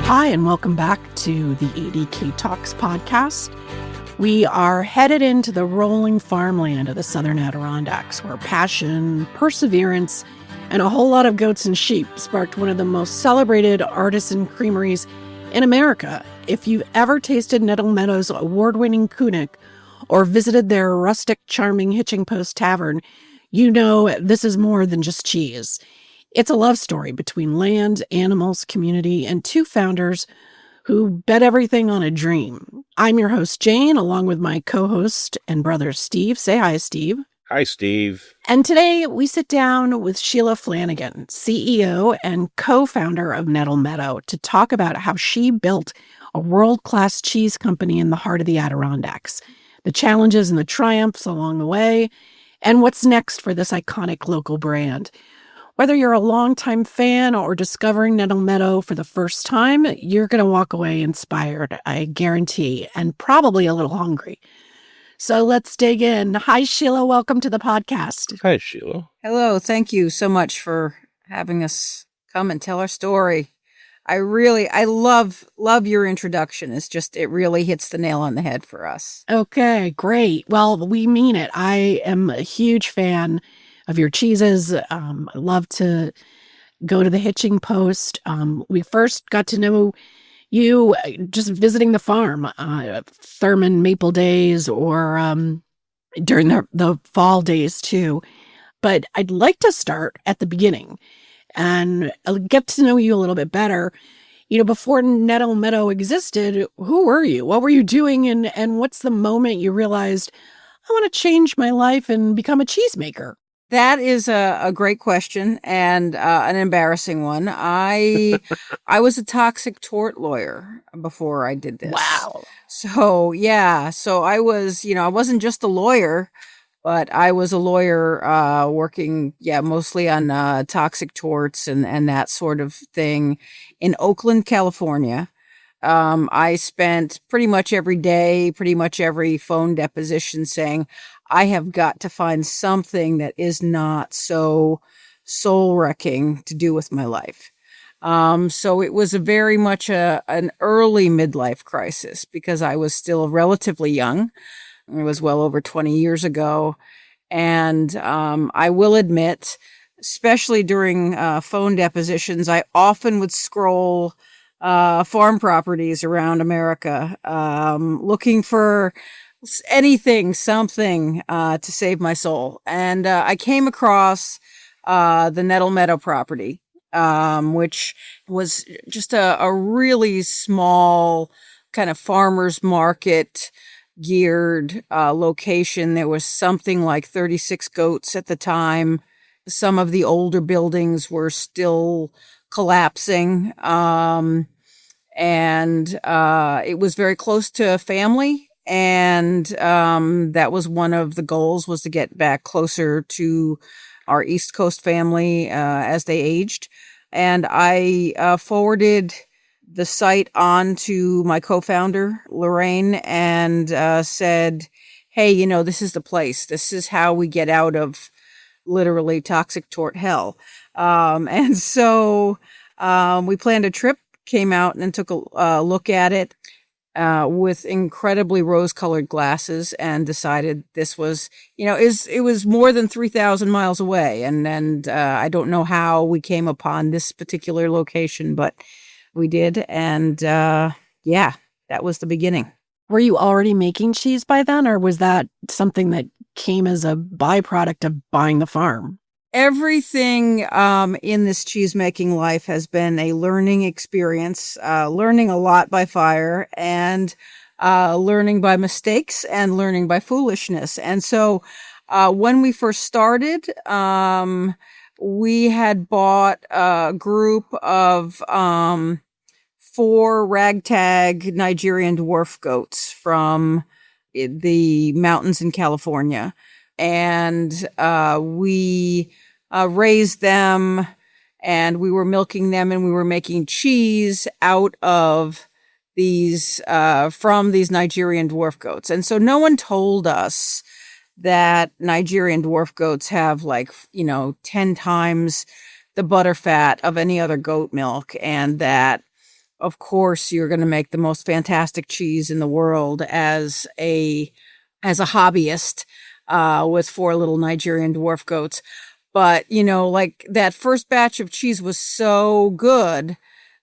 Hi, and welcome back to the ADK Talks podcast. We are headed into the rolling farmland of the Southern Adirondacks, where passion, perseverance, and a whole lot of goats and sheep sparked one of the most celebrated artisan creameries in America. If you've ever tasted Nettle Meadow's award-winning Kunik or visited their rustic, charming Hitching Post Tavern, you know this is more than just cheese. It's a love story between land, animals, community, and two founders who bet everything on a dream. I'm your host, Jane, along with my co-host and brother, Steve. Say hi, Steve. Hi, Steve. And today we sit down with Sheila Flanagan, CEO and co-founder of Nettle Meadow, to talk about how she built a world-class cheese company in the heart of the Adirondacks, the challenges and the triumphs along the way, and what's next for this iconic local brand. Whether you're a longtime fan or discovering Nettle Meadow for the first time, you're going to walk away inspired, I guarantee, and probably a little hungry. So let's dig in. Hi, Sheila. Welcome to the podcast. Hi, Sheila. Hello. Thank you so much for having us come and tell our story. I love your introduction. It really hits the nail on the head for us. Okay, great. Well, we mean it. I am a huge fan of your cheeses. I love to go to the Hitching Post. We first got to know you just visiting the farm, Thurman Maple Days, or during the fall days too. But I'd like to start at the beginning and get to know you a little bit better. You know, before Nettle Meadow existed, who were you? What were you doing? And what's the moment you realized, I want to change my life and become a cheesemaker? That is a great question and an embarrassing one. I was a toxic-tort lawyer before I did this. Wow. So I was, I wasn't just a lawyer, but I was a lawyer working, mostly on toxic torts and that sort of thing in Oakland, California. I spent pretty much every day, pretty much every phone deposition saying, I have got to find something that is not so soul-wrecking to do with my life. So it was very much an early midlife crisis because I was still relatively young. It was well over 20 years ago. And I will admit, especially during phone depositions, I often would scroll farm properties around America looking for something to save my soul. And I came across the Nettle Meadow property, which was just a really small kind of farmer's market geared location. There was something like 36 goats at the time. Some of the older buildings were still collapsing. And it was very close to family. And that was one of the goals, was to get back closer to our East Coast family as they aged. And I forwarded the site on to my co-founder, Lorraine, and said, hey, this is the place. This is how we get out of literally toxic tort hell. And so we planned a trip, came out and took a look at it. With incredibly rose-colored glasses, and decided this was, it was more than 3,000 miles away. And I don't know how we came upon this particular location, but we did. And that was the beginning. Were you already making cheese by then, or was that something that came as a byproduct of buying the farm? Everything in this cheesemaking life has been a learning experience, learning a lot by fire, and learning by mistakes, and learning by foolishness. And so when we first started, we had bought a group of 4 ragtag Nigerian dwarf goats from the mountains in California. And we raised them, and we were milking them, and we were making cheese out of these from these Nigerian dwarf goats. And so no one told us that Nigerian dwarf goats have 10 times the butter fat of any other goat milk, and that of course, you're going to make the most fantastic cheese in the world as a hobbyist with 4 little Nigerian dwarf goats. But, like that first batch of cheese was so good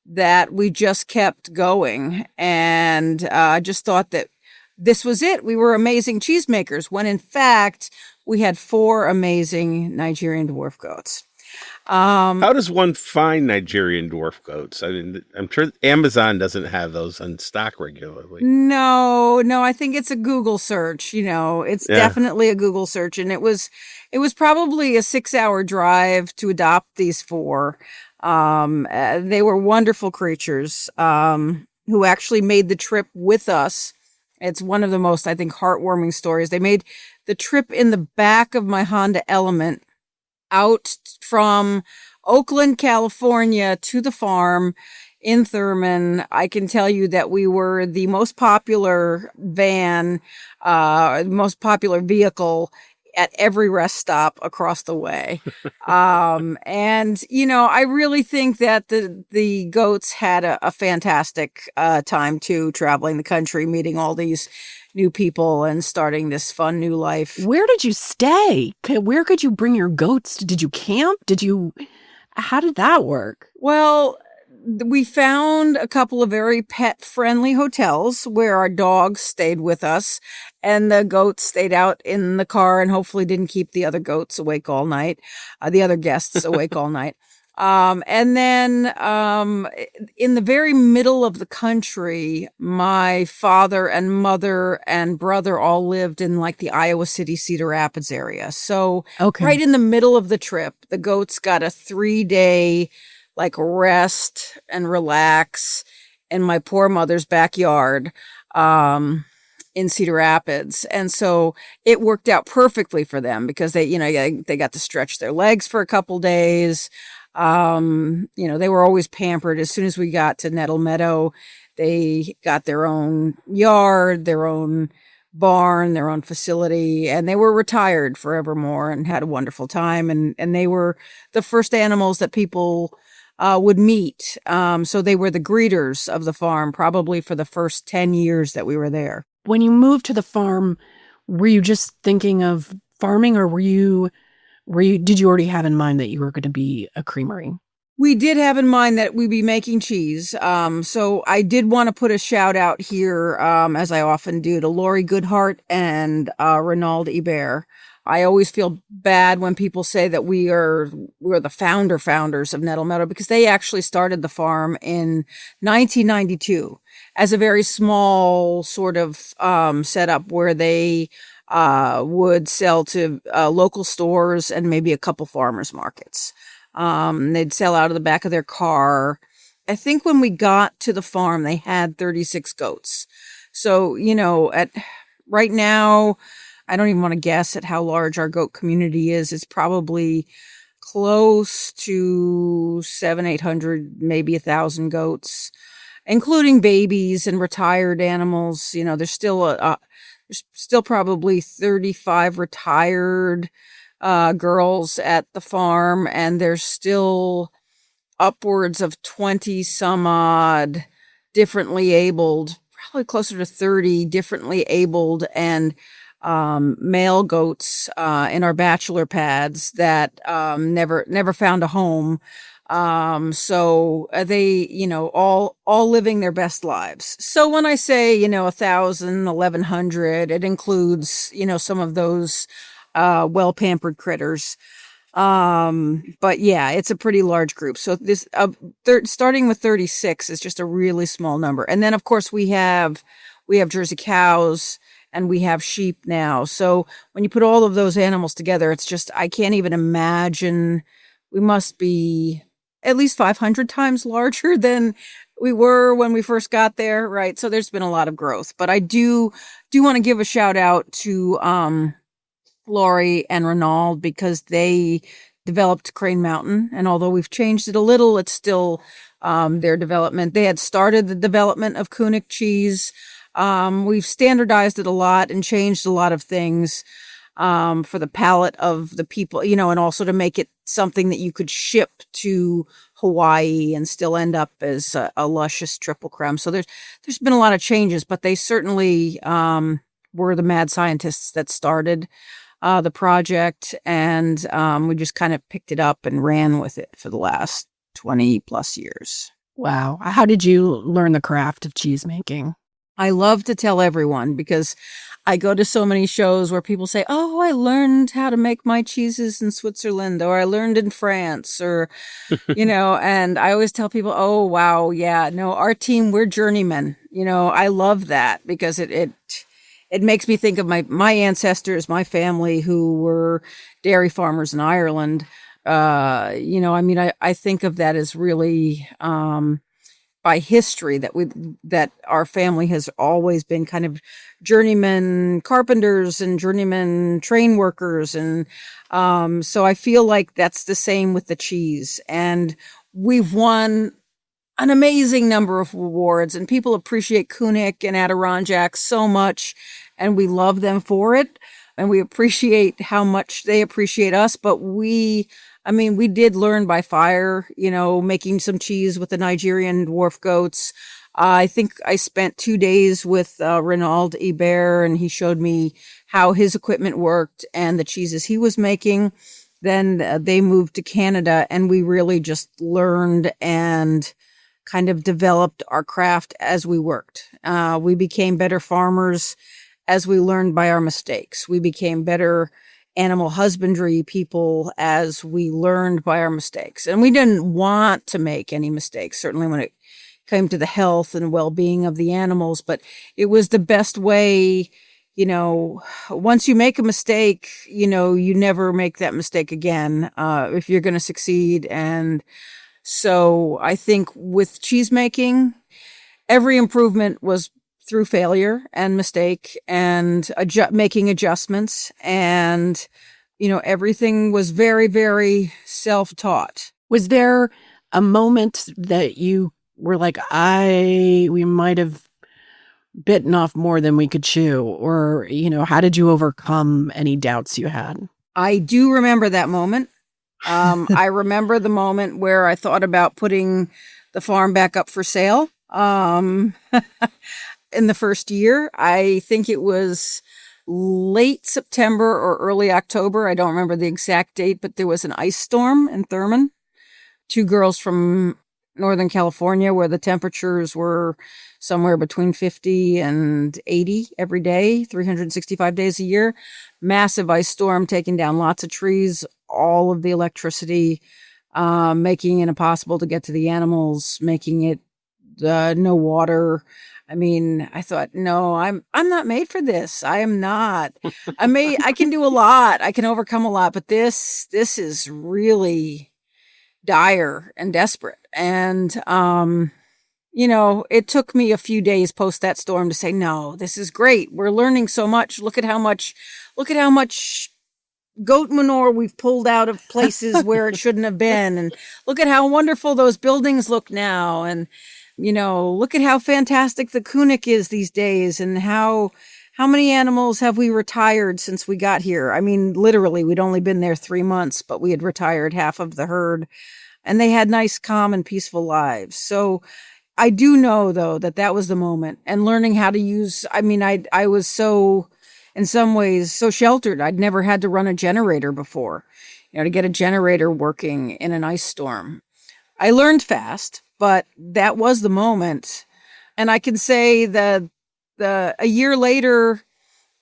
that we just kept going. And I just thought that this was it. We were amazing cheesemakers, when in fact, we had 4 amazing Nigerian dwarf goats. How does one find Nigerian dwarf goats? I mean, I'm sure Amazon doesn't have those in stock regularly. No, I think it's a Google search. It's definitely a Google search. And it was probably a 6-hour drive to adopt these 4. They were wonderful creatures, who actually made the trip with us. It's one of the most, I think, heartwarming stories. They made the trip in the back of my Honda Element out from Oakland, California to the farm in Thurman. I can tell you that we were the most popular most popular vehicle at every rest stop across the way. And, I really think that the goats had a fantastic time too, traveling the country, meeting all these new people and starting this fun new life. Where did you stay? Where could you bring your goats? Did you camp? How did that work? Well, we found a couple of very pet-friendly hotels where our dogs stayed with us, and the goats stayed out in the car and hopefully didn't keep the other goats awake all night, the other guests awake all night. And then in the very middle of the country, my father and mother and brother all lived in like the Iowa City, Cedar Rapids area. So right in the middle of the trip, the goats got a 3-day like rest and relax in my poor mother's backyard in Cedar Rapids. And so it worked out perfectly for them because they got to stretch their legs for a couple days. They were always pampered. As soon as we got to Nettle Meadow, they got their own yard, their own barn, their own facility, and they were retired forevermore and had a wonderful time. And they were the first animals that people would meet. So they were the greeters of the farm, probably for the first 10 years that we were there. When you moved to the farm, were you just thinking of farming, or did you already have in mind that you were going to be a creamery? We did have in mind that we'd be making cheese. So I did want to put a shout out here, as I often do, to Lori Goodhart and Renaud Hebert. I always feel bad when people say that we're the founders of Nettle Meadow, because they actually started the farm in 1992 as a very small sort of setup where they would sell to local stores and maybe a couple farmers markets. They'd sell out of the back of their car. I think when we got to the farm, they had 36 goats. So, right now, I don't even want to guess at how large our goat community is. It's probably close to 700-800, maybe 1,000 goats, including babies and retired animals. There's still probably 35 retired girls at the farm, and there's still upwards of 20 some odd differently abled, probably closer to 30 differently abled and male goats in our bachelor pads that never found a home. So they, all living their best lives. So when I say, 1,000, 1,100, it includes, some of those well-pampered critters. But yeah, it's a pretty large group. So this starting with 36 is just a really small number. And then of course we have Jersey cows and we have sheep now. So when you put all of those animals together, it's just, I can't even imagine. We must be at least 500 times larger than we were when we first got there, right? So there's been a lot of growth. But I do want to give a shout out to Lori and Renaud, because they developed Crane Mountain. And although we've changed it a little, it's still their development. They had started the development of Kunik cheese. We've standardized it a lot and changed a lot of things for the palate of the people, and also to make it something that you could ship to Hawaii and still end up as a luscious triple creme. So there's been a lot of changes, but they certainly were the mad scientists that started the project, and we just kind of picked it up and ran with it for the last 20 plus years. Wow. How did you learn the craft of cheese making? I love to tell everyone, because I go to so many shows where people say, oh, I learned how to make my cheeses in Switzerland, or I learned in France, or, and I always tell people, oh, wow, yeah, no, our team, we're journeymen. I love that, because it makes me think of my ancestors, my family, who were dairy farmers in Ireland. I think of that as really, by history, that our family has always been kind of journeyman carpenters and journeyman train workers. And so I feel like that's the same with the cheese. And we've won an amazing number of awards, and people appreciate Kunik and Adirondack so much, and we love them for it. And we appreciate how much they appreciate us. But we did learn by fire, making some cheese with the Nigerian dwarf goats. I think I spent 2 days with Renaud Ibert, and he showed me how his equipment worked and the cheeses he was making. Then they moved to Canada, and we really just learned and kind of developed our craft as we worked. We became better farmers as we learned by our mistakes. We became better animal husbandry people as we learned by our mistakes. And we didn't want to make any mistakes, certainly when it came to the health and well-being of the animals, but it was the best way. Once you make a mistake, you never make that mistake again, if you're going to succeed. And so I think with cheese making, every improvement was through failure and mistake and making adjustments. And, everything was very, very self-taught. Was there a moment that you were like, we might have bitten off more than we could chew? Or, how did you overcome any doubts you had? I do remember that moment. I remember the moment where I thought about putting the farm back up for sale. In the first year, I think it was late September or early October. I don't remember the exact date, but there was an ice storm in Thurman. 2 girls from Northern California, where the temperatures were somewhere between 50 and 80 every day, 365 days a year. Massive ice storm, taking down lots of trees, all of the electricity, making it impossible to get to the animals, making it no water. I thought, no, I'm not made for this. I am not. I can do a lot. I can overcome a lot, but this is really dire and desperate. And, it took me a few days post that storm to say, no, this is great. We're learning so much. Look at how much goat manure we've pulled out of places where it shouldn't have been. And look at how wonderful those buildings look now. And, look at how fantastic the Kunik is these days, and how many animals have we retired since we got here? Literally, we'd only been there 3 months, but we had retired half of the herd, and they had nice, calm, and peaceful lives. So I do know, though, that was the moment. And learning how to use, I was so, in some ways, so sheltered. I'd never had to run a generator before, to get a generator working in an ice storm. I learned fast, but that was the moment. And I can say that a year later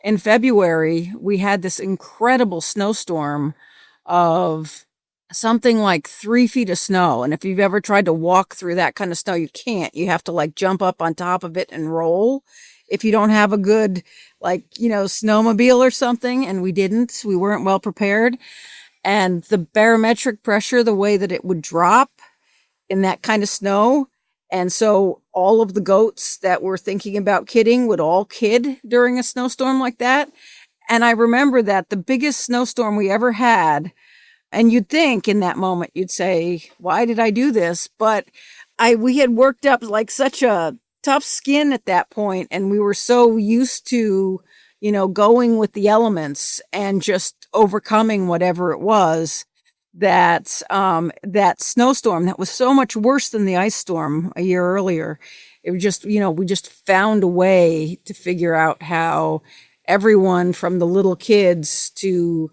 in February, we had this incredible snowstorm of something like 3 feet of snow. And if you've ever tried to walk through that kind of snow, you can't. You have to jump up on top of it and roll if you don't have a good, snowmobile or something. And we didn't. We weren't well prepared. And the barometric pressure, the way that it would drop in that kind of snow. And so all of the goats that were thinking about kidding would all kid during a snowstorm like that. And I remember that the biggest snowstorm we ever had, and you'd think in that moment, you'd say, why did I do this? But we had worked up such a tough skin at that point, and we were so used to, going with the elements and just overcoming whatever it was, that snowstorm that was so much worse than the ice storm a year earlier. It was just, we just found a way to figure out how everyone from the little kids to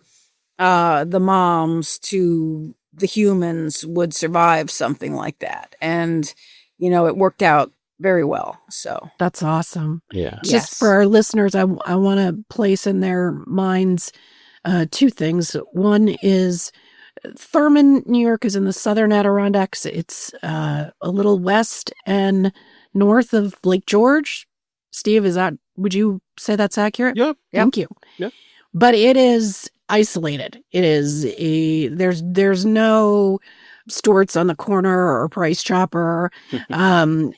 the moms to the humans would survive something like that. And, it worked out very well. So That's awesome. Yeah. Just Yes. for our listeners, I want to place in their minds two things. One is Thurman, New York is in the Southern Adirondacks. It's a little west and north of Lake George. Steve, would you say that's accurate? Yep. Thank you. Yep. But it is isolated. It is there's no Stewart's on the corner or Price Chopper. And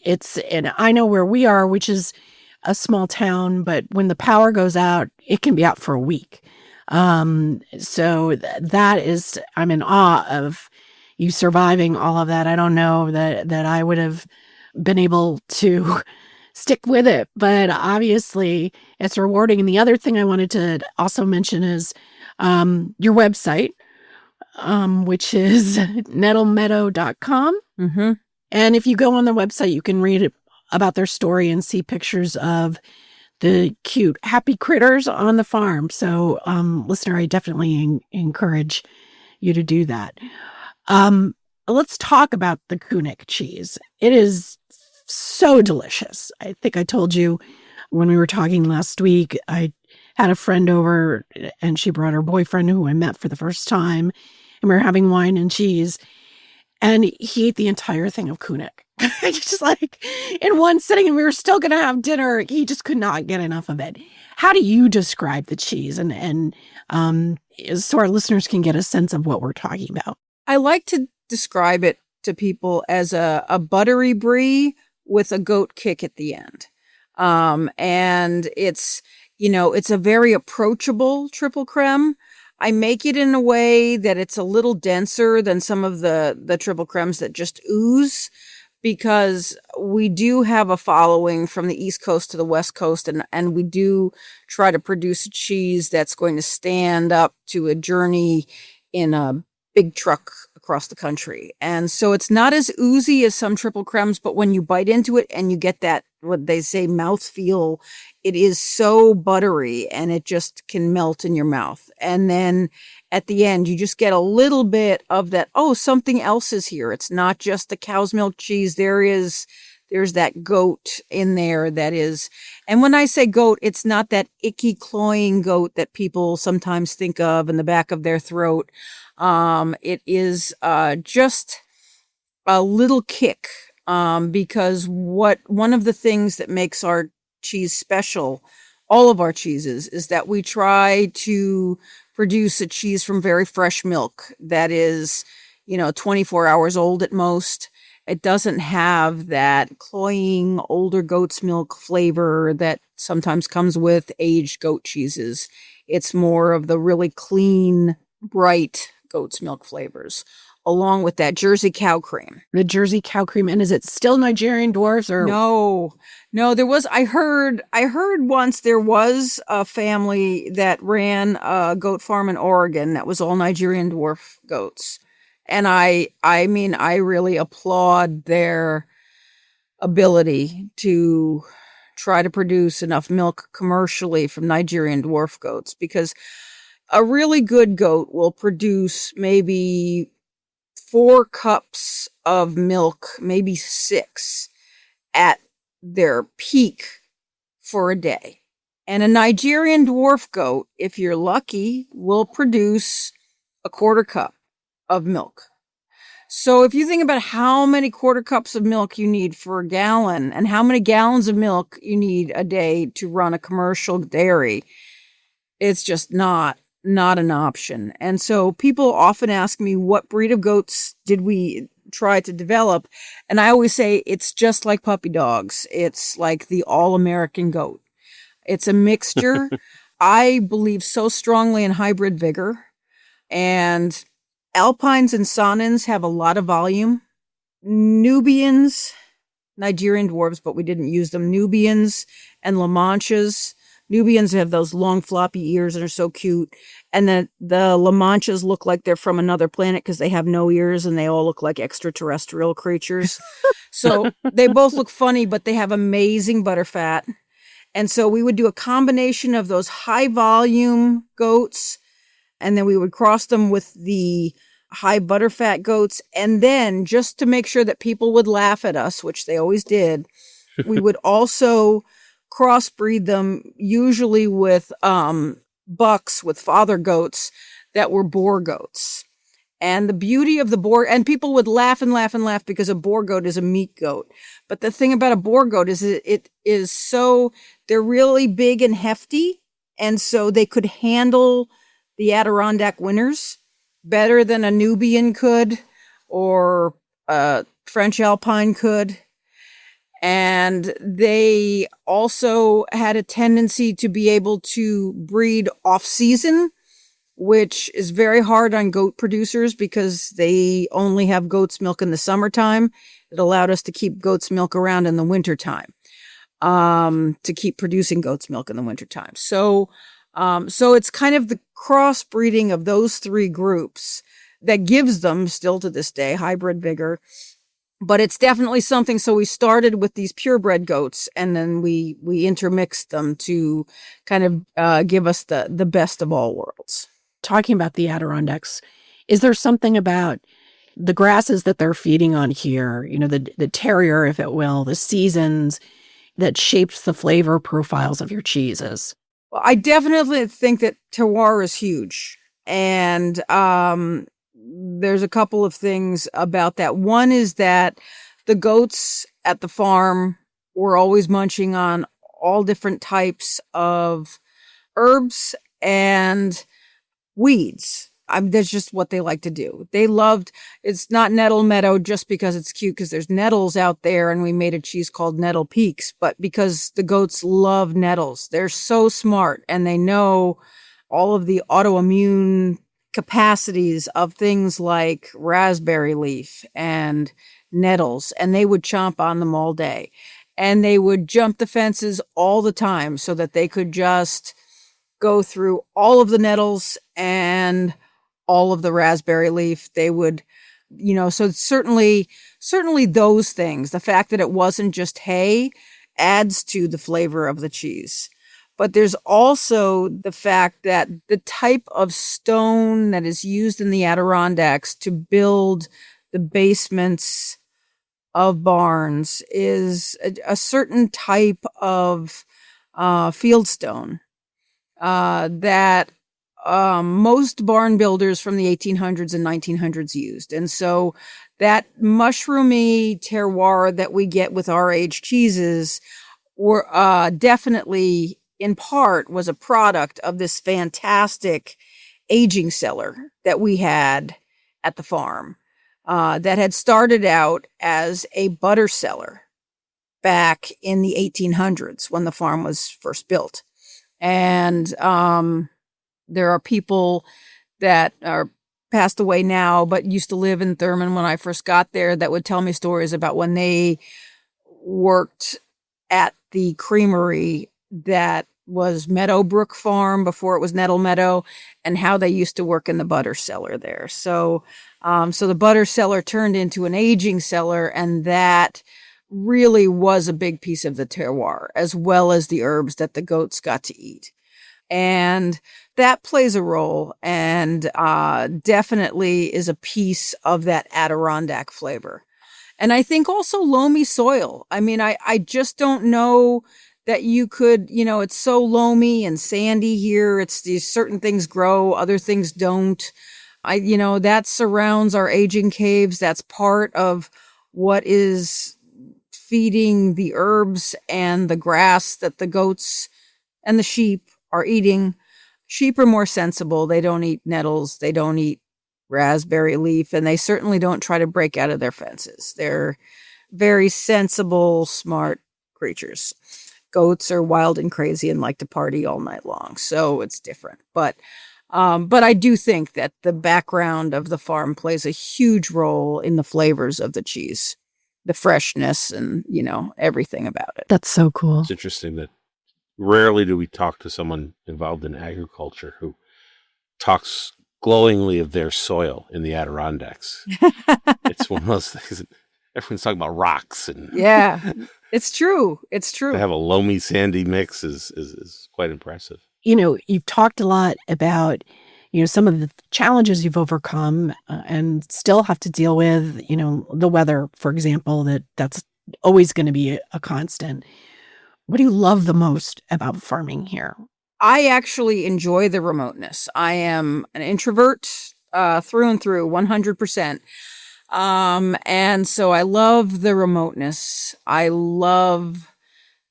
I know where we are, which is a small town, but when the power goes out, it can be out for a week. So that is, I'm in awe of you surviving all of that. I don't know that I would have been able to stick with it, but obviously it's rewarding. And the other thing I wanted to also mention is, your website, which is nettlemeadow.com. Mm-hmm. And if you go on the website, you can read about their story and see pictures of the cute, happy critters on the farm. So, listener, I definitely encourage you to do that. Let's talk about the Kunik cheese. It is so delicious. I think I told you when we were talking last week, I had a friend over and she brought her boyfriend who I met for the first time, and we were having wine and cheese, and he ate the entire thing of Kunik. Just like in one sitting, and we were still going to have dinner. He just could not get enough of it. How do you describe the cheese? And so our listeners can get a sense of what we're talking about. I like to describe it to people as a buttery brie with a goat kick at the end. And it's a very approachable triple creme. I make it in a way that it's a little denser than some of the triple cremes that just ooze, because we do have a following from the East Coast to the West Coast, and we do try to produce a cheese that's going to stand up to a journey in a big truck across the country. And so it's not as oozy as some triple cremes, but when you bite into it and you get that, what they say, mouthfeel, it is so buttery and it just can melt in your mouth. And then at the end, you just get a little bit of that, something else is here. It's not just the cow's milk cheese. There's that goat in there that is, and when I say goat, it's not that icky cloying goat that people sometimes think of in the back of their throat. It is just a little kick, because one of the things that makes our cheese special, all of our cheeses, is that we try to produce a cheese from very fresh milk that is, 24 hours old at most. It doesn't have that cloying older goat's milk flavor that sometimes comes with aged goat cheeses. It's more of the really clean, bright goat's milk flavors, along with that Jersey cow cream. The Jersey cow cream. And is it still Nigerian dwarfs or? No, there was, I heard once there was a family that ran a goat farm in Oregon that was all Nigerian dwarf goats. And I mean, I really applaud their ability to try to produce enough milk commercially from Nigerian dwarf goats, because a really good goat will produce maybe 4 cups of milk, maybe 6 at their peak for a day. And a Nigerian dwarf goat, if you're lucky, will produce a 1/4 cup of milk. So if you think about how many 1/4 cups of milk you need for a gallon and how many gallons of milk you need a day to run a commercial dairy, it's just not an option. And so people often ask me, what breed of goats did we try to develop? And I always say, it's just like puppy dogs. It's like the all-American goat. It's a mixture. I believe so strongly in hybrid vigor, and Alpines and Saanens have a lot of volume. Nubians, Nigerian dwarves, but we didn't use them. Nubians and La Manchas, Nubians have those long floppy ears and are so cute. And then the La Manchas look like they're from another planet because they have no ears and they all look like extraterrestrial creatures. So they both look funny, but they have amazing butterfat. And so we would do a combination of those high volume goats, and then we would cross them with the high butterfat goats. And then just to make sure that people would laugh at us, which they always did, we would also crossbreed them usually with bucks, with father goats that were boar goats. And the beauty of the boar, and people would laugh and laugh and laugh because a boar goat is a meat goat. But the thing about a boar goat is it is so, they're really big and hefty. And so they could handle the Adirondack winters better than a Nubian could or a French Alpine could. And they also had a tendency to be able to breed off season, which is very hard on goat producers because they only have goat's milk in the summertime. It allowed us to keep goat's milk around in the wintertime, to keep producing goat's milk in the wintertime. So it's kind of the crossbreeding of those three groups that gives them, still to this day, hybrid vigor. But it's definitely something. So we started with these purebred goats, and then we intermixed them to kind of give us the best of all worlds. Talking about the Adirondacks, is there something about the grasses that they're feeding on here, the terroir, if it will, the seasons, that shapes the flavor profiles of your cheeses? Well, I definitely think that terroir is huge. And there's a couple of things about that. One is that the goats at the farm were always munching on all different types of herbs and weeds. That's just what they like to do. They loved, it's not Nettle Meadow just because it's cute, because there's nettles out there and we made a cheese called Nettle Peaks, but because the goats love nettles. They're so smart and they know all of the autoimmune capacities of things like raspberry leaf and nettles, and they would chomp on them all day. And they would jump the fences all the time so that they could just go through all of the nettles and all of the raspberry leaf. They would, so certainly those things, the fact that it wasn't just hay adds to the flavor of the cheese. But there's also the fact that the type of stone that is used in the Adirondacks to build the basements of barns is a certain type of fieldstone that most barn builders from the 1800s and 1900s used. And so that mushroomy terroir that we get with our aged cheeses were definitely, in part, was a product of this fantastic aging cellar that we had at the farm that had started out as a butter cellar back in the 1800s when the farm was first built. And there are people that are passed away now, but used to live in Thurman when I first got there, that would tell me stories about when they worked at the creamery that was Meadowbrook Farm before it was Nettle Meadow, and how they used to work in the butter cellar there. So the butter cellar turned into an aging cellar, and that really was a big piece of the terroir, as well as the herbs that the goats got to eat. And that plays a role, and definitely is a piece of that Adirondack flavor. And I think also loamy soil. I mean, I just don't know that you could, it's so loamy and sandy here. It's these certain things grow, other things don't. That surrounds our aging caves. That's part of what is feeding the herbs and the grass that the goats and the sheep are eating. Sheep are more sensible. They don't eat nettles. They don't eat raspberry leaf, and they certainly don't try to break out of their fences. They're very sensible, smart creatures. Goats are wild and crazy and like to party all night long. So it's different. But I do think that the background of the farm plays a huge role in the flavors of the cheese, the freshness and, everything about it. That's so cool. It's interesting that rarely do we talk to someone involved in agriculture who talks glowingly of their soil in the Adirondacks. It's one of those things that everyone's talking about rocks, and Yeah, it's true. It's true. to have a loamy, sandy mix is quite impressive. You've talked a lot about, some of the challenges you've overcome and still have to deal with, the weather, for example, that's always going to be a constant. What do you love the most about farming here? I actually enjoy the remoteness. I am an introvert through and through, 100%. And so I love the remoteness. I love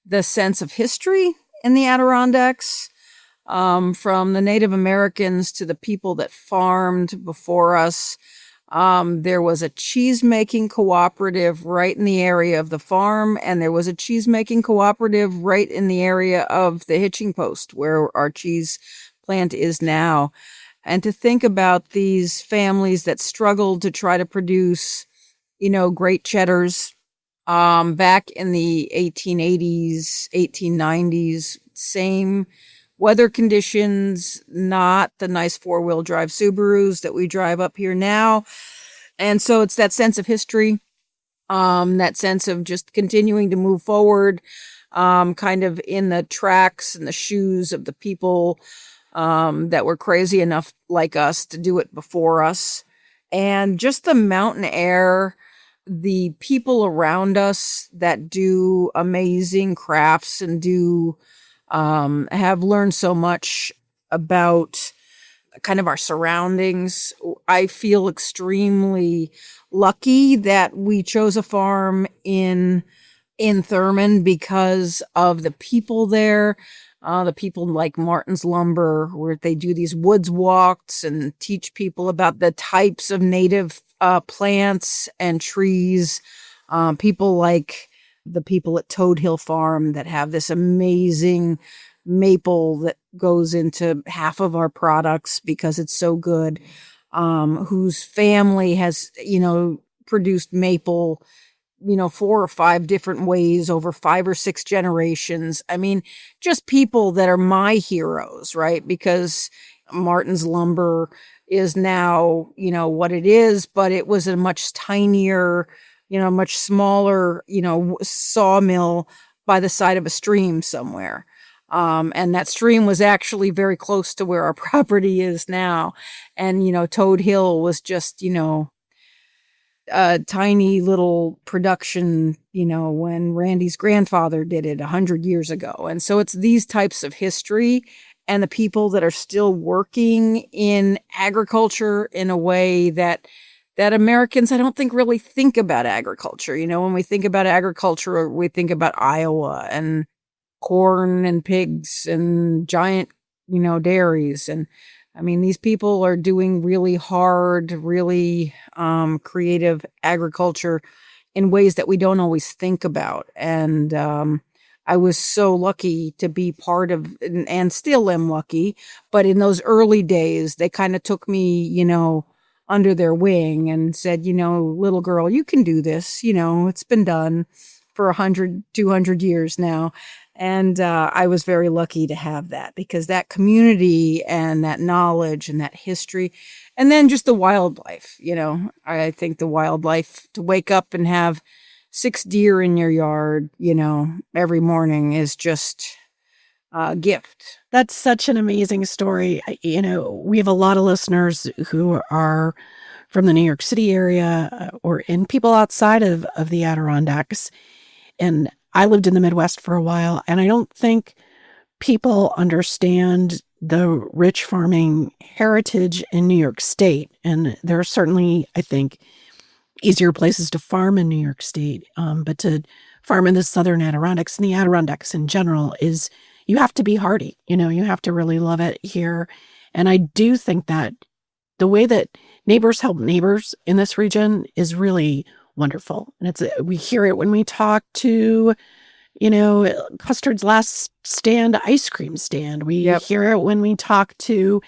the sense of history in the Adirondacks, from the Native Americans to the people that farmed before us. There was a cheesemaking cooperative right in the area of the farm, and there was a cheesemaking cooperative right in the area of the Hitching Post, where our cheese plant is now. And to think about these families that struggled to try to produce, great cheddars, back in the 1880s, 1890s, same weather conditions, not the nice four-wheel drive Subarus that we drive up here now. And so it's that sense of history, that sense of just continuing to move forward, kind of in the tracks and the shoes of the people that were crazy enough like us to do it before us. And just the mountain air, the people around us that do amazing crafts and have learned so much about kind of our surroundings. I feel extremely lucky that we chose a farm in Thurman because of the people there. The people like Martin's Lumber, where they do these woods walks and teach people about the types of native plants and trees. People like the people at Toad Hill Farm that have this amazing maple that goes into half of our products because it's so good, whose family has, produced maple, 4 or 5 different ways over 5 or 6 generations. I mean, just people that are my heroes, right? Because Martin's Lumber is now, what it is, but it was a much tinier, much smaller, sawmill by the side of a stream somewhere. And that stream was actually very close to where our property is now. And, Toad Hill was just, a tiny little production, when Randy's grandfather did it 100 years ago. And so it's these types of history and the people that are still working in agriculture in a way that Americans, I don't think, really think about agriculture. When we think about agriculture, we think about Iowa and corn and pigs and giant, dairies. And I mean, these people are doing really hard, really creative agriculture in ways that we don't always think about. And I was so lucky to be part of, and still am lucky, but in those early days, they kind of took me, under their wing and said, little girl, you can do this. It's been done for 100, 200 years now. And I was very lucky to have that, because that community and that knowledge and that history, and then just the wildlife, I think the wildlife, to wake up and have 6 deer in your yard, every morning is just a gift. That's such an amazing story. We have a lot of listeners who are from the New York City area or in people outside of the Adirondacks. And I lived in the Midwest for a while, and I don't think people understand the rich farming heritage in New York State. And there are certainly, I think, easier places to farm in New York State. But to farm in the Southern Adirondacks and the Adirondacks in general is, you have to be hardy. You have to really love it here. And I do think that the way that neighbors help neighbors in this region is really wonderful. And we hear it when we talk to, Custard's Last Stand ice cream stand. We hear it when we talk to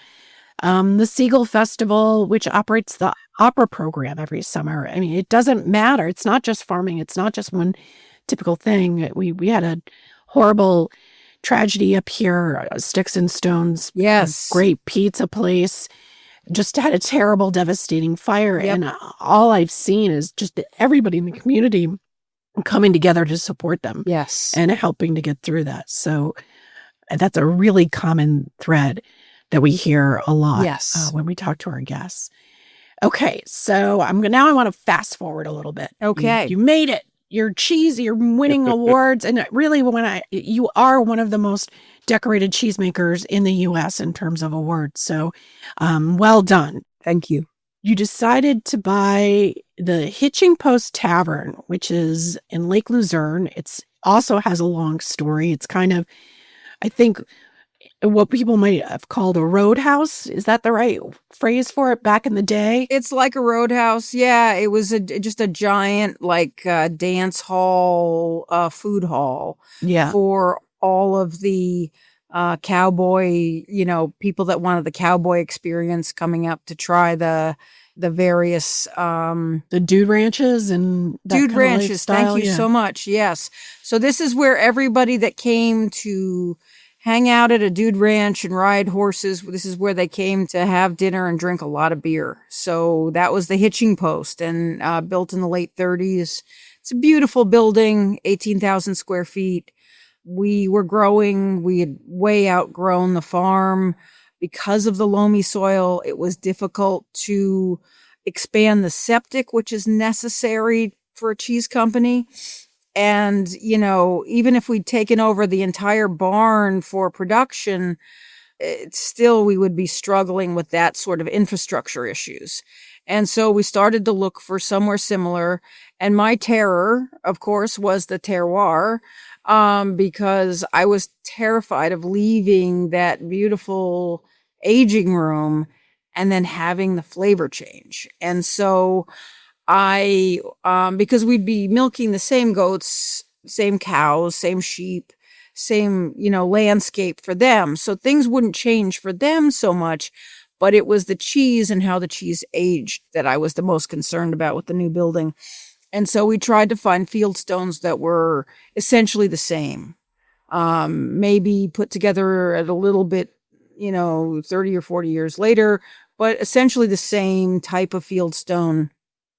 the Seagull Festival, which operates the opera program every summer. I mean, it doesn't matter. It's not just farming. It's not just one typical thing. We had a horrible tragedy up here, Sticks and Stones. Yes. A great pizza place. Just had a terrible, devastating fire. Yep. And all I've seen is just everybody in the community coming together to support them. Yes. And helping to get through that. So that's a really common thread that we hear a lot when we talk to our guests. Okay, so I want to fast forward a little bit. Okay. You made it. You're winning awards. And really, you are one of the most decorated cheesemakers in the U.S. in terms of awards. So well done. Thank you. You decided to buy the Hitching Post Tavern, which is in Lake Luzerne. It's also has a long story. It's kind of, I think, what people might have called a roadhouse. Is that the right phrase for it back in the day? It's like a roadhouse. Yeah, it was just a giant dance hall, food hall for all of the cowboy, people that wanted the cowboy experience coming up to try the various the dude ranches and that dude kind of ranches. lifestyle. Thank you so much. Yes. So this is where everybody that came to hang out at a dude ranch and ride horses, this is where they came to have dinner and drink a lot of beer. So that was the Hitching Post, and built in the late 30s. It's a beautiful building, 18,000 square feet. We were growing. We had way outgrown the farm. Because of the loamy soil, it was difficult to expand the septic, which is necessary for a cheese company. And, even if we'd taken over the entire barn for production, we would be struggling with that sort of infrastructure issues. And so we started to look for somewhere similar. And my terror, of course, was the terroir, because I was terrified of leaving that beautiful aging room and then having the flavor change. And so because we'd be milking the same goats, same cows, same sheep, same, landscape for them. So things wouldn't change for them so much, but it was the cheese and how the cheese aged that I was the most concerned about with the new building. And so we tried to find field stones that were essentially the same, maybe put together at a little bit, 30 or 40 years later, but essentially the same type of field stone,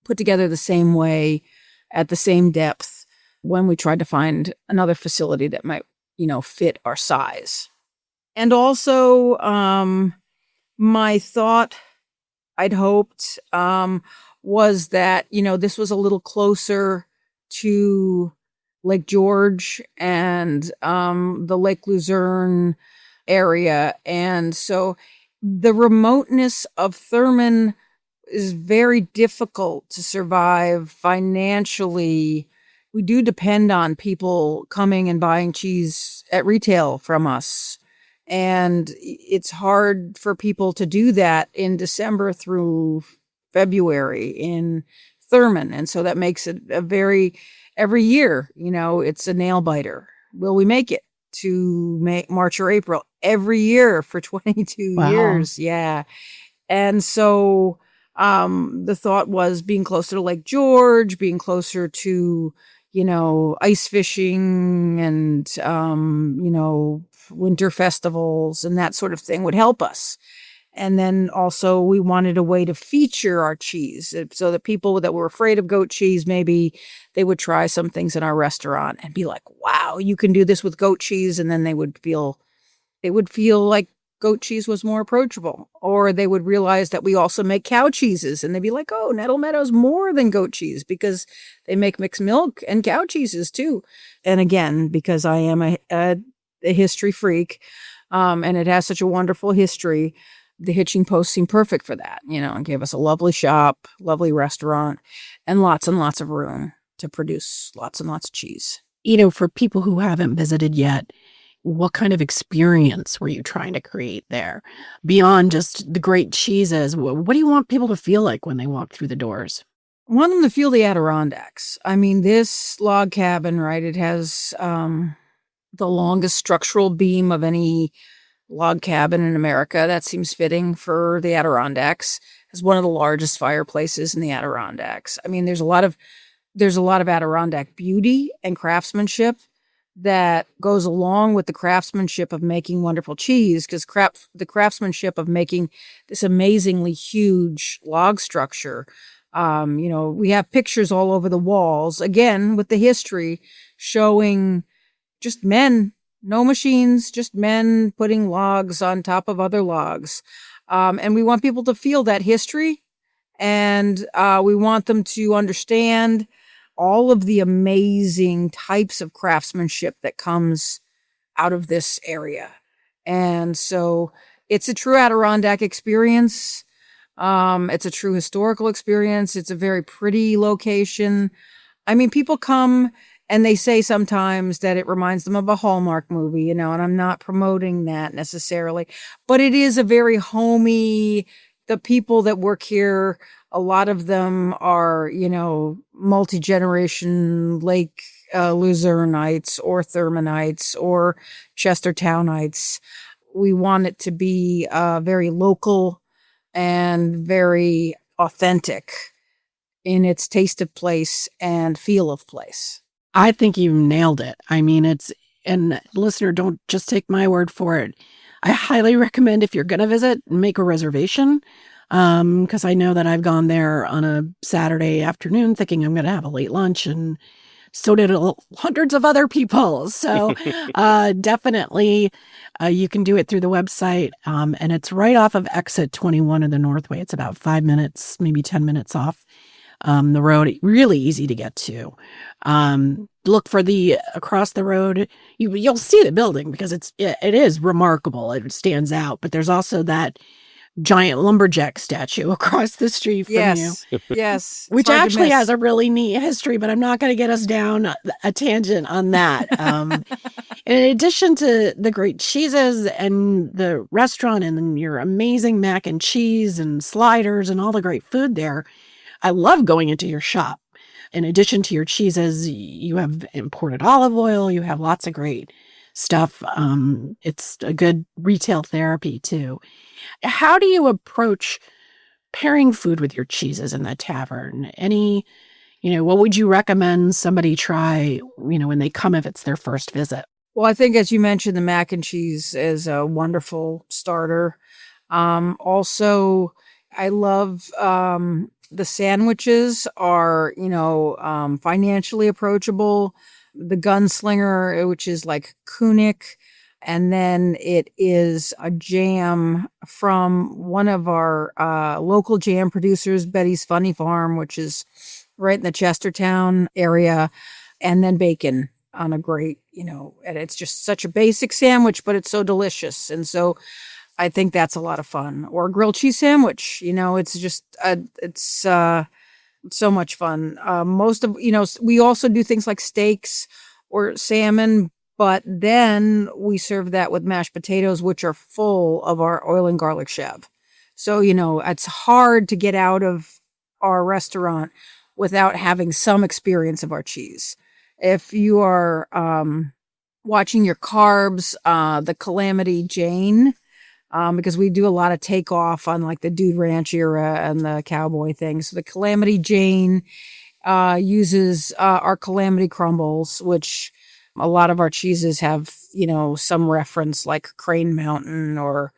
put together the same way, at the same depth, when we tried to find another facility that might, fit our size. And also, my thought, I'd hoped, was that, this was a little closer to Lake George and the Lake Luzerne area. And so the remoteness of Thurman is very difficult to survive financially. We do depend on people coming and buying cheese at retail from us. And it's hard for people to do that in December through February in Thurman. And so that makes it every year, it's a nail biter. Will we make it to March or April? Every year for 22 years. Yeah. And so the thought was being closer to Lake George, being closer to, ice fishing and, winter festivals and that sort of thing would help us. And then also we wanted a way to feature our cheese so that people that were afraid of goat cheese, maybe they would try some things in our restaurant and be like, wow, you can do this with goat cheese. And then they would feel like goat cheese was more approachable, or they would realize that we also make cow cheeses and they'd be like, oh, Nettle Meadow's more than goat cheese because they make mixed milk and cow cheeses too. And again, because I am a history freak, and it has such a wonderful history, the Hitching Post seemed perfect for that, and gave us a lovely shop, lovely restaurant, and lots of room to produce lots and lots of cheese. For people who haven't visited yet, what kind of experience were you trying to create there? Beyond just the great cheeses, what do you want people to feel like when they walk through the doors? I want them to feel the Adirondacks. I mean, this log cabin, right, it has the longest structural beam of any log cabin in America. That seems fitting for the Adirondacks. It's one of the largest fireplaces in the Adirondacks. I mean, there's a lot of Adirondack beauty and craftsmanship, that goes along with the craftsmanship of making wonderful cheese, because the craftsmanship of making this amazingly huge log structure. We have pictures all over the walls, again, with the history showing just men, no machines, just men putting logs on top of other logs. And we want people to feel that history, and we want them to understand all of the amazing types of craftsmanship that comes out of this area. And so it's a true Adirondack experience. It's a true historical experience. It's a very pretty location. I mean, people come and they say sometimes that it reminds them of a Hallmark movie, and I'm not promoting that necessarily, but it is a very homey, the people that work here, a lot of them are, multi-generation Lake Luzerneites or Thurmanites or Chestertownites. We want it to be very local and very authentic in its taste of place and feel of place. I think you nailed it. I mean, and listener, don't just take my word for it. I highly recommend, if you're going to visit, make a reservation. Because I know that I've gone there on a Saturday afternoon thinking I'm going to have a late lunch, and so did hundreds of other people. So definitely you can do it through the website. And it's right off of exit 21 of the Northway. It's about 5 minutes, maybe 10 minutes off the road. Really easy to get to. Look for across the road. You'll see the building because it is remarkable. It stands out. But there's also that giant lumberjack statue across the street from you. Yes. Which actually has a really neat history, but I'm not going to get us down a tangent on that. In addition to the great cheeses and the restaurant and your amazing mac and cheese and sliders and all the great food there, I love going into your shop. In addition to your cheeses, you have imported olive oil. You have lots of great stuff. It's a good retail therapy too. How do you approach pairing food with your cheeses in the tavern? What would you recommend somebody try, when they come, if it's their first visit? Well, I think, as you mentioned, the mac and cheese is a wonderful starter. Also, I love the sandwiches are, financially approachable. The gunslinger, which is like Kunik, and then it is a jam from one of our local jam producers, Betty's Funny Farm, which is right in the Chestertown area, and then bacon on a great, and it's just such a basic sandwich, but it's so delicious. And so I think that's a lot of fun. Or a grilled cheese sandwich, it's just, it's so much fun. We also do things like steaks or salmon, but then we serve that with mashed potatoes, which are full of our oil and garlic chev. So, it's hard to get out of our restaurant without having some experience of our cheese. If you are watching your carbs, the Calamity Jane, because we do a lot of takeoff on like the Dude Ranch era and the cowboy thing. So the Calamity Jane uses our Calamity crumbles, which a lot of our cheeses have, some reference like Crane Mountain or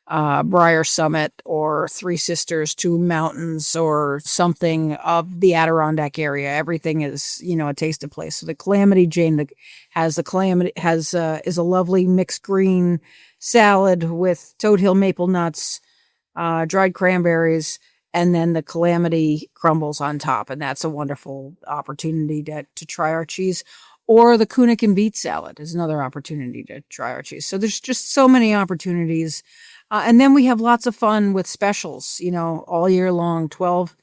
Briar Summit or Three Sisters, Two Mountains, or something of the Adirondack area. Everything is, a taste of place. So the Calamity Jane is a lovely mixed green salad with Toad Hill maple nuts, dried cranberries, and then the Calamity crumbles on top. And that's a wonderful opportunity to try our cheese. Or the Kunik and beet salad is another opportunity to try our cheese. So there's just so many opportunities. And then we have lots of fun with specials, all year long, 12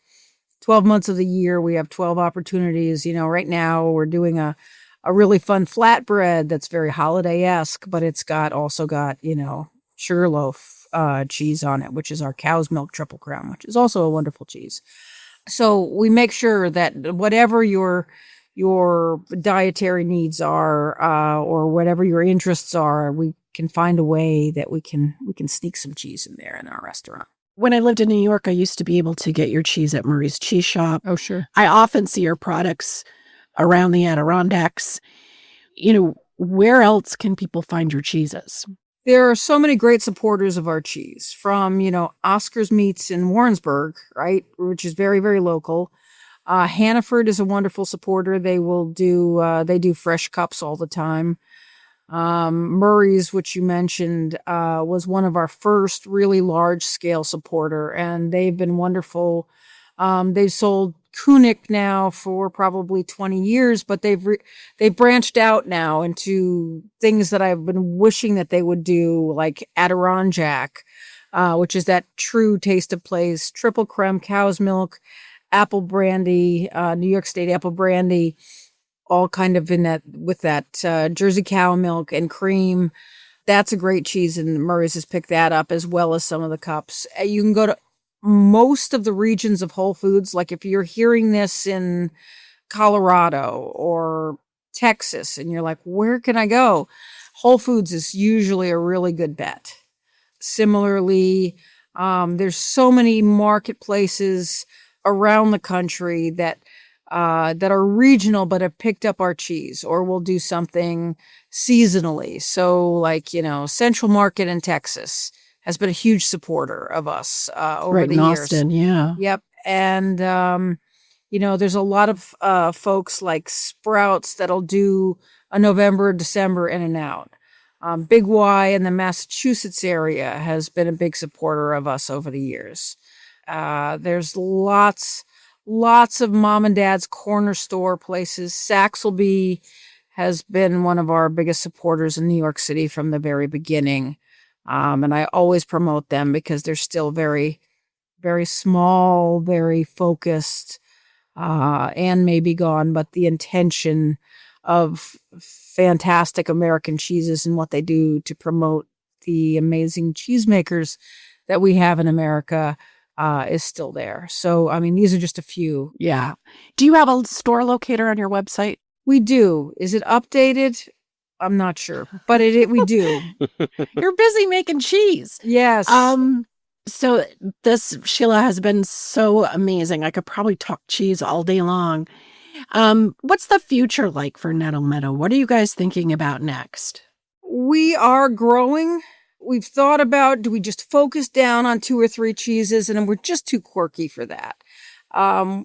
months of the year. We have 12 opportunities. Right now we're doing a really fun flatbread that's very holiday-esque, but it's also got, Sugarloaf cheese on it, which is our cow's milk Triple Crown, which is also a wonderful cheese. So we make sure that whatever your dietary needs are, or whatever your interests are, we can find a way that we can sneak some cheese in there in our restaurant. When I lived in New York, I used to be able to get your cheese at Murray's Cheese Shop. Oh, sure. I often see your products around the Adirondacks. where else can people find your cheeses? There are so many great supporters of our cheese, from, Oscar's Meats in Warrensburg, right, which is very, very local. Hannaford is a wonderful supporter. They do fresh cups all the time. Murray's, which you mentioned, was one of our first really large scale supporter, and they've been wonderful. They've sold Kunik now for probably 20 years, but they've branched out now into things that I've been wishing that they would do, like Adirondack, which is that true taste of place, triple creme cow's milk, apple brandy, New York State apple brandy, all kind of with that Jersey cow milk and cream. That's a great cheese, and Murray's has picked that up, as well as some of the cups. You can go to most of the regions of Whole Foods. Like if you're hearing this in Colorado or Texas and you're like, where can I go? Whole Foods is usually a really good bet. Similarly, there's so many marketplaces around the country that are regional but have picked up our cheese, or will do something seasonally. So like, Central Market in Texas has been a huge supporter of us over the in years. Austin, yeah. Yep. And, there's a lot of folks like Sprouts that'll do a November, December in and out. Big Y in the Massachusetts area has been a big supporter of us over the years. There's lots of mom and dad's corner store places. Saxelby has been one of our biggest supporters in New York City from the very beginning. And I always promote them because they're still very, very small, very focused, and maybe gone, but the intention of fantastic American cheeses and what they do to promote the amazing cheesemakers that we have in America is still there. So, these are just a few. Yeah. Do you have a store locator on your website? We do. Is it updated? I'm not sure, but we do. You're busy making cheese. Yes. So this, Sheila, has been so amazing. I could probably talk cheese all day long. What's the future like for Nettle Meadow? What are you guys thinking about next? We are growing. We've thought about, do we just focus down on 2 or 3 cheeses? And we're just too quirky for that.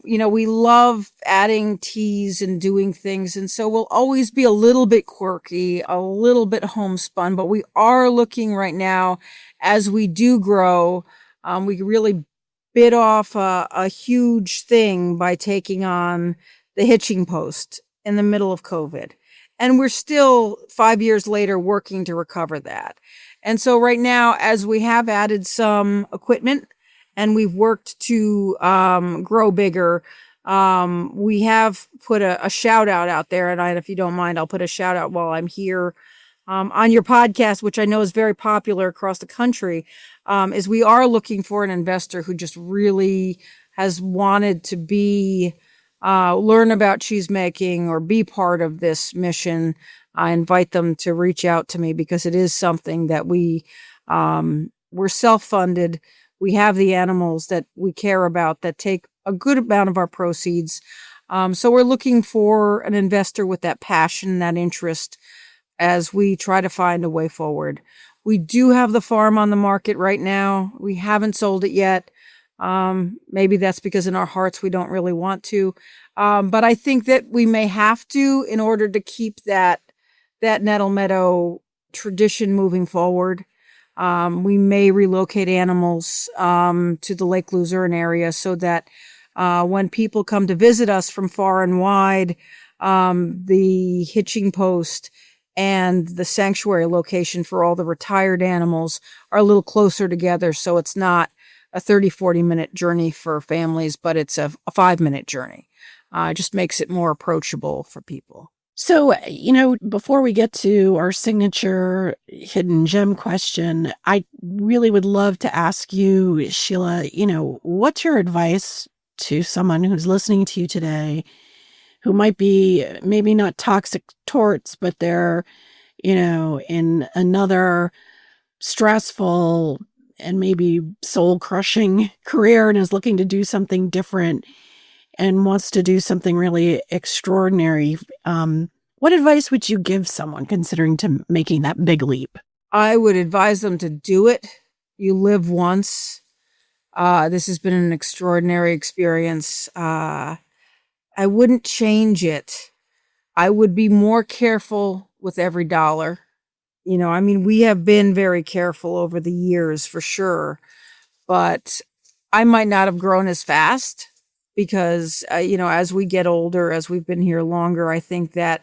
We love adding teas and doing things. And so we'll always be a little bit quirky, a little bit homespun, but we are looking right now, as we do grow. We really bit off a huge thing by taking on the Hitching Post in the middle of COVID. And we're still 5 years later working to recover that. And so right now, as we have added some equipment, and we've worked to grow bigger, we have put a shout out there. And if you don't mind, I'll put a shout out while I'm here on your podcast, which I know is very popular across the country, is we are looking for an investor who just really has wanted to learn about cheesemaking or be part of this mission. I invite them to reach out to me, because it is something that we're self-funded. We have the animals that we care about that take a good amount of our proceeds. So we're looking for an investor with that passion, that interest, as we try to find a way forward. We do have the farm on the market right now. We haven't sold it yet. Maybe that's because in our hearts we don't really want to. But I think that we may have to, in order to keep that Nettle Meadow tradition moving forward. We may relocate animals to the Lake Luzerne area, so that when people come to visit us from far and wide, the hitching post and the sanctuary location for all the retired animals are a little closer together. So it's not a 30-40 minute journey for families, but it's a 5-minute journey. It just makes it more approachable for people. So, before we get to our signature hidden gem question, I really would love to ask you, Sheila, what's your advice to someone who's listening to you today, who might be maybe not toxic torts, but they're, in another stressful and maybe soul crushing career, and is looking to do something different and wants to do something really extraordinary? What advice would you give someone considering making that big leap? I would advise them to do it. You live once. This has been an extraordinary experience. I wouldn't change it. I would be more careful with every dollar. We have been very careful over the years for sure, but I might not have grown as fast because, as we get older, as we've been here longer, I think that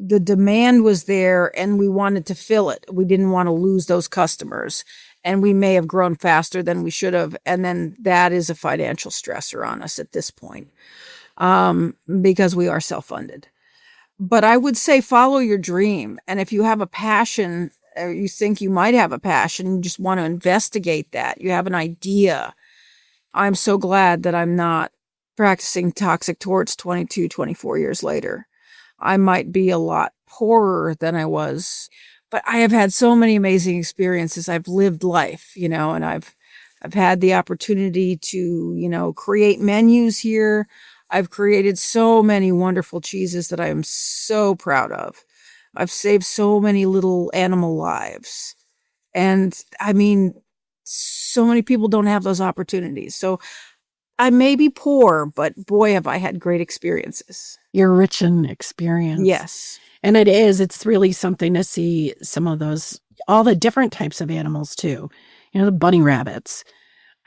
the demand was there and we wanted to fill it. We didn't want to lose those customers, and we may have grown faster than we should have. And then that is a financial stressor on us at this point, because we are self-funded. But I would say follow your dream. And if you have a passion, or you think you might have a passion, you just want to investigate that, you have an idea. I'm so glad that I'm not practicing toxic torts 22, 24 years later. I might be a lot poorer than I was, but I have had so many amazing experiences. I've lived life, and I've had the opportunity to, create menus here. I've created so many wonderful cheeses that I am so proud of. I've saved so many little animal lives. And so many people don't have those opportunities. So I may be poor, but boy, have I had great experiences. You're rich in experience. Yes. And it's really something to see some of those, all the different types of animals too. The bunny rabbits.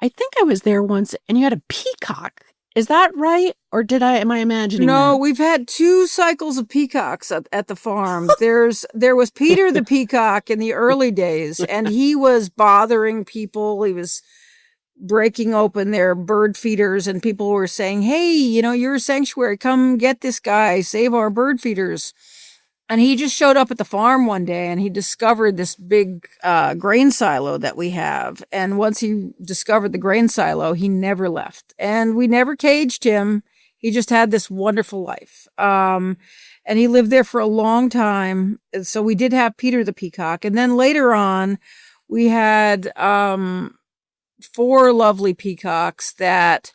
I think I was there once and you had a peacock. Is that right? Or am I imagining No, that? we've had 2 cycles of peacocks at the farm. There was Peter the peacock in the early days, and he was bothering people. He was breaking open their bird feeders, and people were saying, hey, you're a sanctuary. Come get this guy, save our bird feeders. And he just showed up at the farm one day and he discovered this big grain silo that we have. And once he discovered the grain silo, he never left. And we never caged him. He just had this wonderful life. And he lived there for a long time. And so we did have Peter the peacock. And then later on, we had 4 lovely peacocks that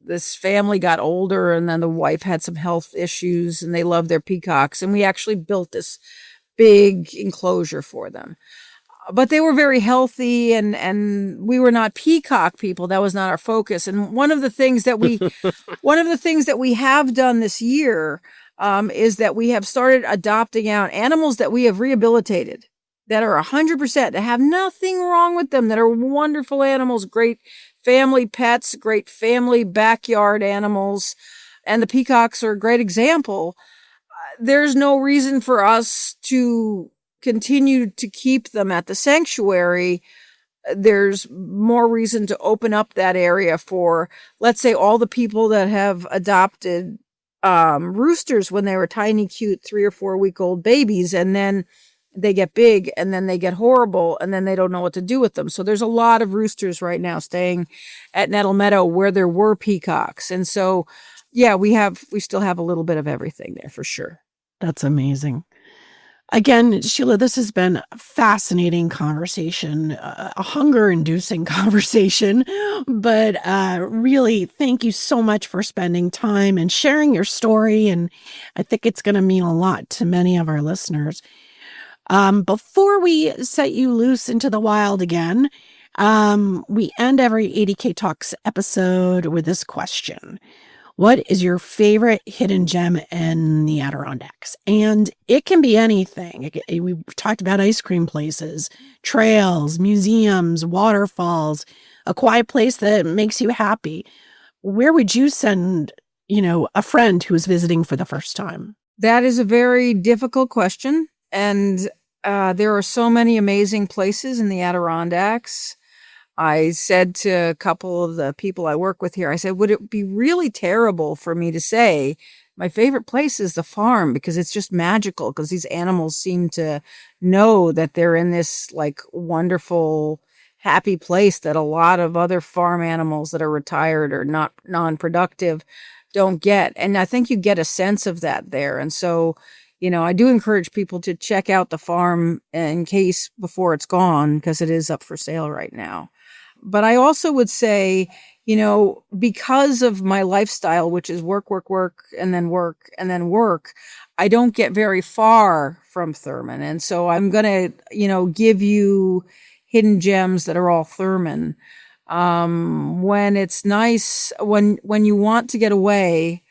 this family got older, and then the wife had some health issues and they loved their peacocks. And we actually built this big enclosure for them, but they were very healthy, and we were not peacock people. That was not our focus. And one of the things that we have done this year, is that we have started adopting out animals that we have rehabilitated, that are 100%, that have nothing wrong with them, that are wonderful animals, great family pets, great family backyard animals. And the peacocks are a great example. There's no reason for us to continue to keep them at the sanctuary. There's more reason to open up that area for, let's say, all the people that have adopted roosters when they were tiny, cute 3 or 4 week old babies, and then they get big and then they get horrible and then they don't know what to do with them. So there's a lot of roosters right now staying at Nettle Meadow where there were peacocks. And so, yeah, we still have a little bit of everything there for sure. That's amazing. Again, Sheila, this has been a fascinating conversation, a hunger-inducing conversation, but really thank you so much for spending time and sharing your story. And I think it's going to mean a lot to many of our listeners. Before we set you loose into the wild again, we end every ADK Talks episode with this question. What is your favorite hidden gem in the Adirondacks? And it can be anything. We talked about ice cream places, trails, museums, waterfalls, a quiet place that makes you happy. Where would you send, a friend who is visiting for the first time? That is a very difficult question. And there are so many amazing places in the Adirondacks. I said to a couple of the people I work with here, I said, would it be really terrible for me to say my favorite place is the farm because it's just magical, because these animals seem to know that they're in this like wonderful, happy place that a lot of other farm animals that are retired or not non-productive don't get. And I think you get a sense of that there. And so, I do encourage people to check out the farm in case before it's gone, because it is up for sale right now. But I also would say, because of my lifestyle, which is work, work, work, and then work, and then work, I don't get very far from Thurman. And so I'm going to, give you hidden gems that are all Thurman. When it's nice, when you want to get away,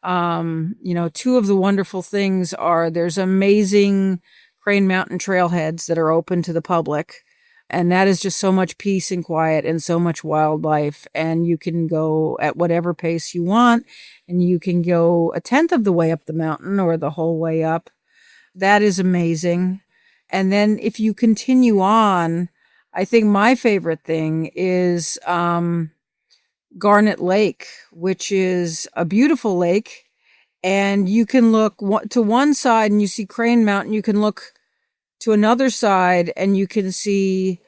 two of the wonderful things are there's amazing Crane Mountain trailheads that are open to the public. And that is just so much peace and quiet and so much wildlife. And you can go at whatever pace you want. And you can go a tenth of the way up the mountain or the whole way up. That is amazing. And then if you continue on, I think my favorite thing is Garnet Lake, which is a beautiful lake. And you can look to one side and you see Crane Mountain. You can look to another side and you can see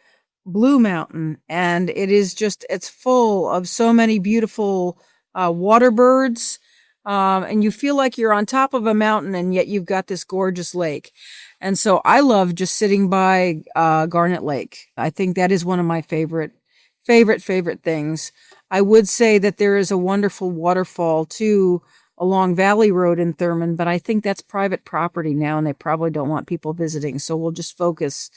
Blue Mountain. And it's full of so many beautiful water birds. And you feel like you're on top of a mountain and yet you've got this gorgeous lake. And so I love just sitting by Garnet Lake. I think that is one of my favorite things. I would say that there is a wonderful waterfall too along Valley Road in Thurman, but I think that's private property now and they probably don't want people visiting. So we'll just focus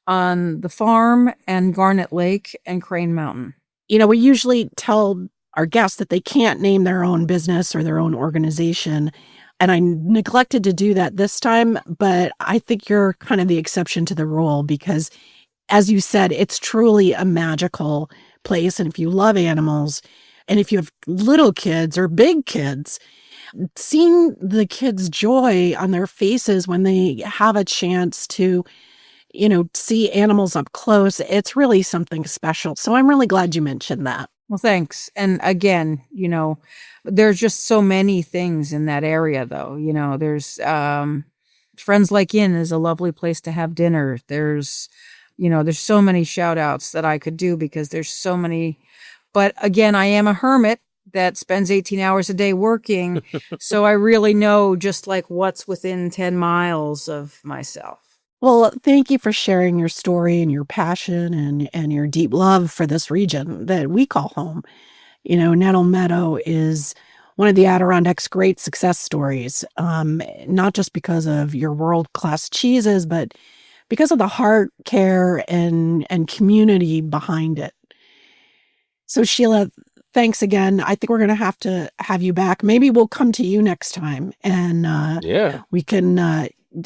on the farm and Garnet Lake and Crane Mountain. We usually tell our guests that they can't name their own business or their own organization. And I neglected to do that this time, but I think you're kind of the exception to the rule because, as you said, it's truly a magical place. And if you love animals, and if you have little kids or big kids, seeing the kids' joy on their faces when they have a chance to, see animals up close, it's really something special. So I'm really glad you mentioned that. Well, thanks. And again, there's just so many things in that area, though. There's Friends Like Inn is a lovely place to have dinner. There's so many shout outs that I could do because there's so many. But again, I am a hermit that spends 18 hours a day working. So I really know just like what's within 10 miles of myself. Well, thank you for sharing your story and your passion and your deep love for this region that we call home. Nettle Meadow is one of the Adirondack's great success stories, not just because of your world-class cheeses, but because of the heart, care, and community behind it. So, Sheila, thanks again. I think we're going to have you back. Maybe we'll come to you next time, and we can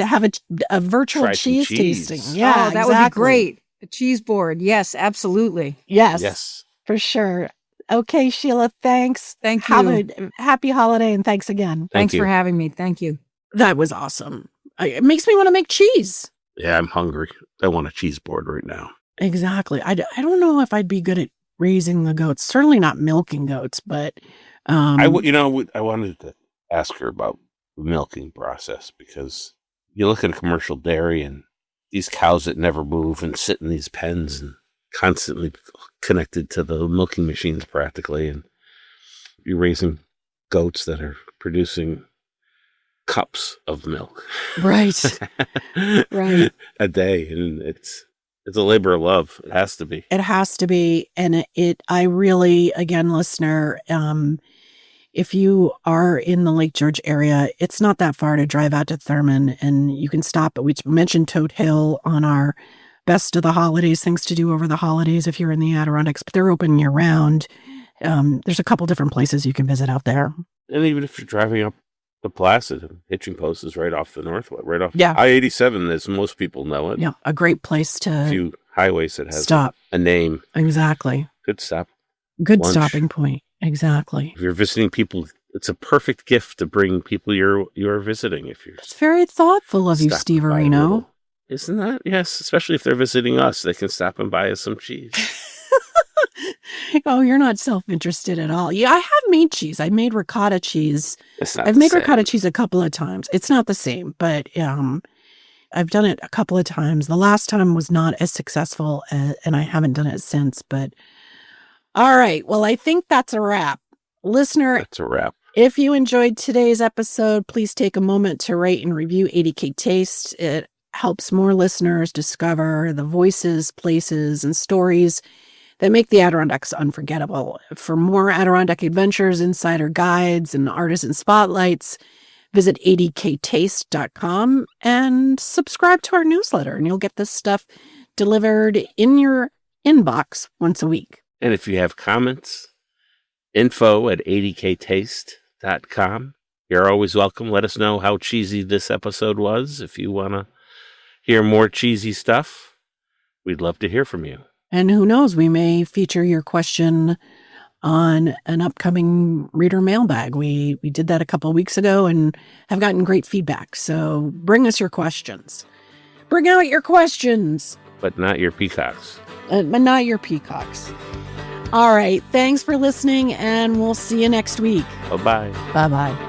have a virtual Try cheese cheese. tasting. Yeah, that would be great. A cheese board. Yes, absolutely. Yes, for sure. Okay, Sheila, thanks. Thank you. Have a happy holiday, and thanks again. Thanks for having me. Thank you. That was awesome. It makes me want to make cheese. Yeah, I'm hungry. I want a cheese board right now. Exactly. I don't know if I'd be good at raising the goats. Certainly not milking goats, but I wanted to ask her about the milking process because you look at a commercial dairy and these cows that never move and sit in these pens and constantly connected to the milking machines practically, and you're raising goats that are producing cups of milk, right a day, and it's a labor of love. It has to be. And I really, again, listener, if you are in the Lake George area, it's not that far to drive out to Thurman, and you can stop. We mentioned Toad Hill on our best of the holidays, things to do over the holidays if you're in the Adirondacks, but they're open year round. There's a couple different places you can visit out there. And even if you're driving up the Placid, Hitching Post is right off the northwest, right off I-87, as most people know it. Yeah, a great place to a few highways that has stop. A name. Exactly. Good stop. Good lunch. Stopping point. Exactly. If you're visiting people, it's a perfect gift to bring people you're visiting. It's very thoughtful of you, Steve Areno. Isn't that? Yes, especially if they're visiting us, they can stop and buy us some cheese. Oh, you're not self-interested at all. Yeah, I have made cheese. I made ricotta cheese. I've made ricotta cheese a couple of times. It's not the same, but I've done it a couple of times. The last time was not as successful, and I haven't done it since. But all right, well, I think that's a wrap. Listener, that's a wrap. If you enjoyed today's episode, please take a moment to rate and review 80K Taste. It helps more listeners discover the voices, places, and stories that make the Adirondacks unforgettable. For more Adirondack adventures, insider guides, and artisan spotlights, visit adktaste.com and subscribe to our newsletter, and you'll get this stuff delivered in your inbox once a week. And if you have comments, info@adktaste.com. You're always welcome. Let us know how cheesy this episode was. If you want to hear more cheesy stuff, we'd love to hear from you. And who knows, we may feature your question on an upcoming reader mailbag. We did that a couple of weeks ago and have gotten great feedback. So bring us your questions. Bring out your questions. But not your peacocks. But not your peacocks. All right. Thanks for listening, and we'll see you next week. Bye-bye. Bye-bye.